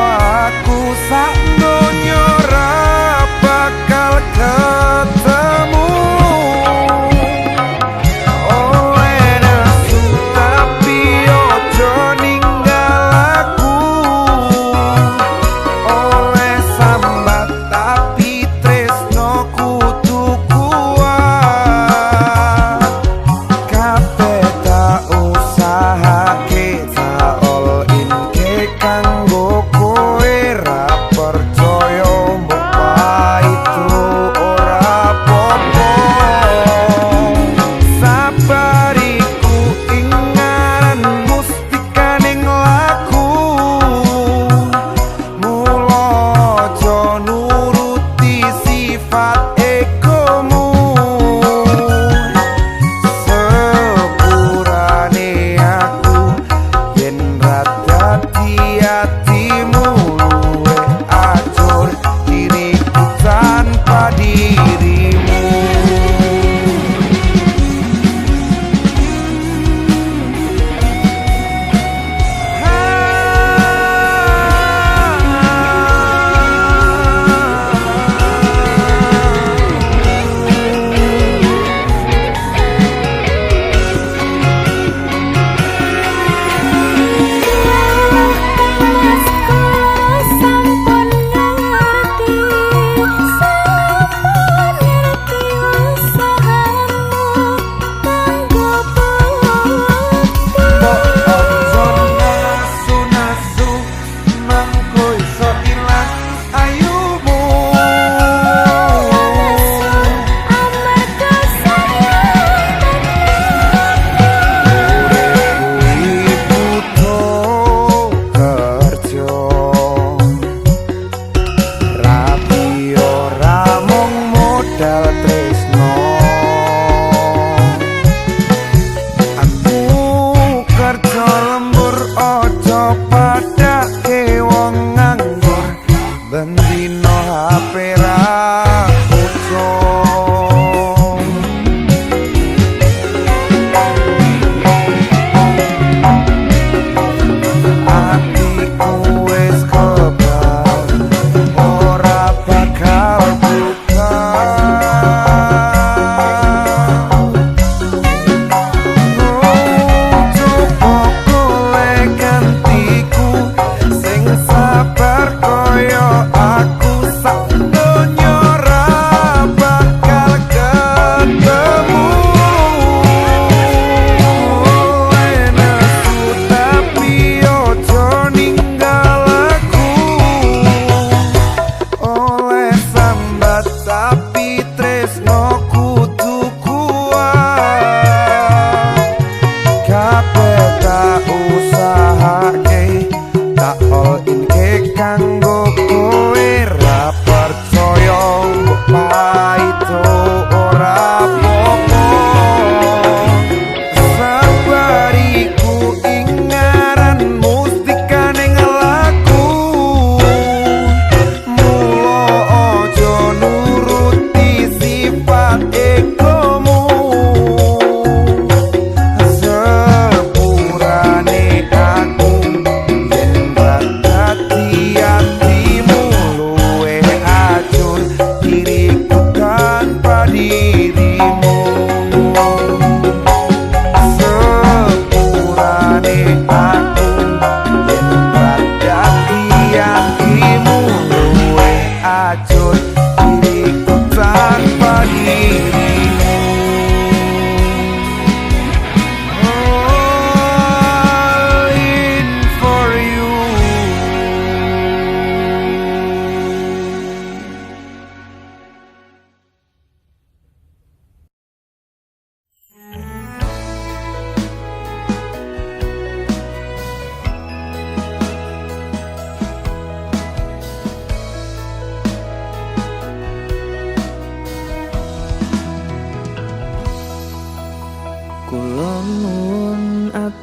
aku sak donya ora bakal ketemu oleh nesu tapi ojo ninggal aku oleh sambat tapi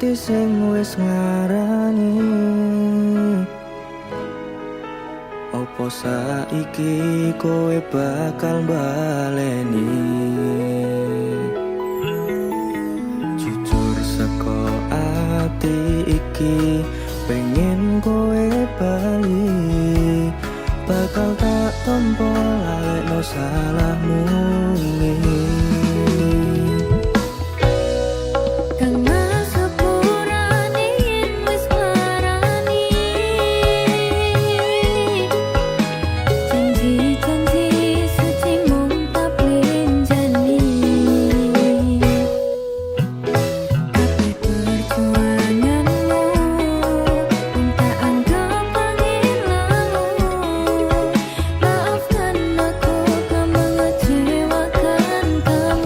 ati sing wis ngarani. Opo saiki kowe bakal baleni? Jujur saka ati iki pengen kowe bali, bakal tak tompo lalekno salahmu ini. Maafkan aku, kau mengecewakan kamu.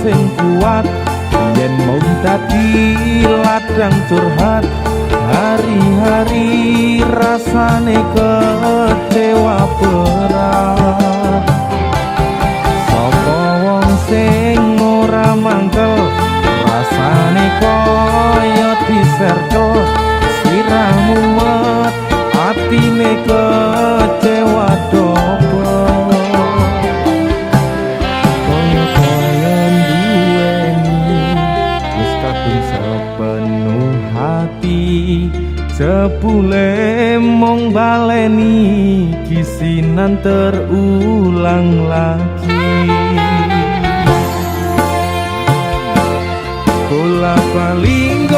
sing kuat yen mung dadi ladang curhat hari-hari rasane kecewa berat sapa wong sing ora mangkel rasane kaya diserkel siramu met atine kecewa dobel kaya duweni wis kadung sepenuh hati jebule mung baleni kisinan terulang lagi bola bali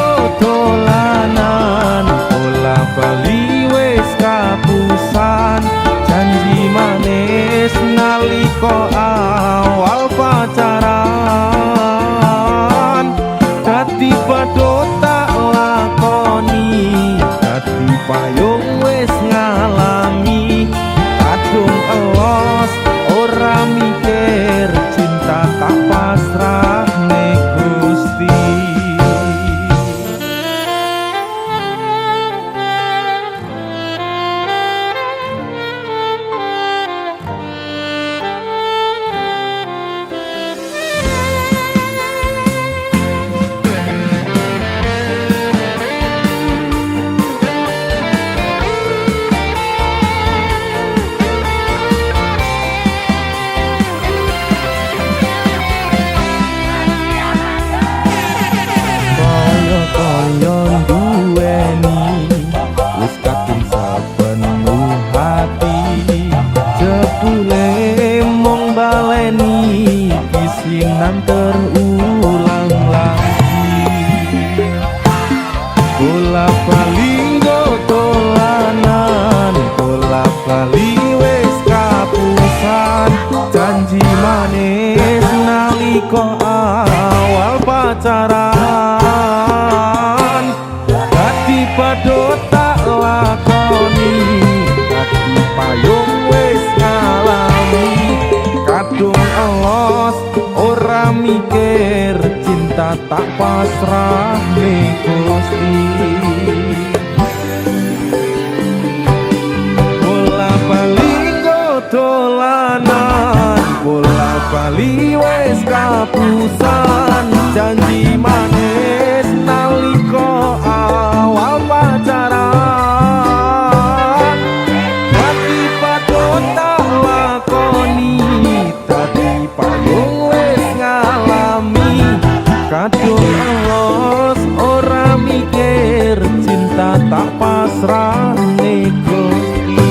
dolanan bola bali wis kapusan janji manis nalika awal pacaran dadi padha tak lakoni dadi payung wis ngalami kadung elos ora mikir cinta tak pasrah nek Gusti kisinan terulang lagi bola bali dolanan bola bali wis kapusan janji manis nalika awal pacaran dadi padha tak lakoni dadi payung wis ngalami kadung elos ora mikir cinta tak pasrah ning Gusti bola bali dolanan bola bali wis kapusan janji manis nalika awal pacaran dadi padha tak lakoni dadi payung kadung elos ora mikir cinta tak pasrah ning Gusti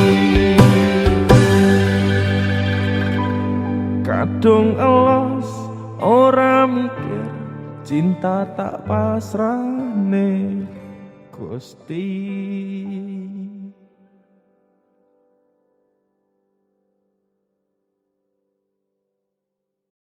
kadung elos ora mikir cinta tak pasrah ning Gusti